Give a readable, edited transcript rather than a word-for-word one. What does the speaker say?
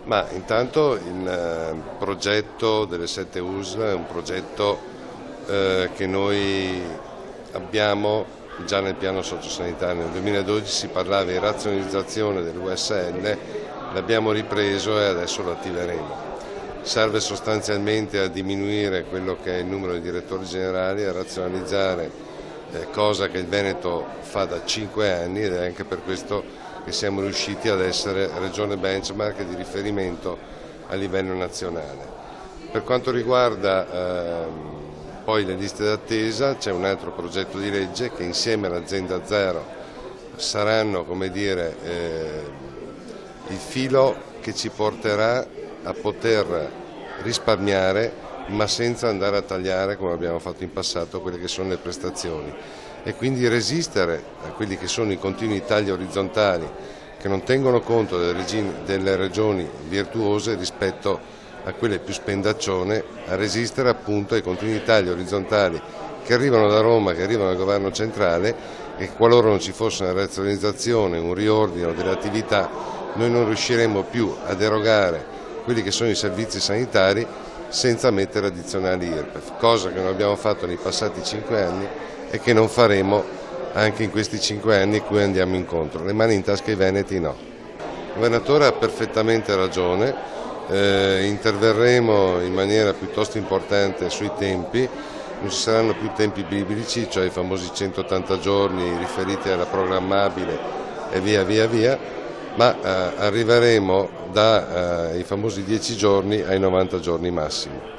Ma intanto il progetto delle 7 USL è un progetto che noi abbiamo già nel piano sociosanitario. Nel 2012 si parlava di razionalizzazione dell'USL, l'abbiamo ripreso e adesso lo attiveremo. Serve sostanzialmente a diminuire quello che è il numero di direttori generali, a razionalizzare, cosa che il Veneto fa da 5 anni, ed è anche per questo che siamo riusciti ad essere regione benchmark di riferimento a livello nazionale. Per quanto riguarda poi le liste d'attesa, c'è un altro progetto di legge che insieme all'Azienda Zero saranno, come dire, il filo che ci porterà a poter risparmiare, ma senza andare a tagliare, come abbiamo fatto in passato, quelle che sono le prestazioni, e quindi resistere a quelli che sono i continui tagli orizzontali che non tengono conto delle regioni virtuose rispetto a quelle più spendaccione, a resistere appunto ai continui tagli orizzontali che arrivano da Roma, che arrivano dal governo centrale, e qualora non ci fosse una razionalizzazione, un riordino delle attività, noi non riusciremo più ad erogare quelli che sono i servizi sanitari senza mettere addizionali IRPEF, cosa che non abbiamo fatto nei passati 5 anni e che non faremo anche in questi 5 anni cui andiamo incontro. Le mani in tasca ai veneti no. Il governatore ha perfettamente ragione, interverremo in maniera piuttosto importante sui tempi, non ci saranno più tempi biblici, cioè i famosi 180 giorni riferiti alla programmabile e via, ma arriveremo dai famosi 10 giorni ai 90 giorni massimo.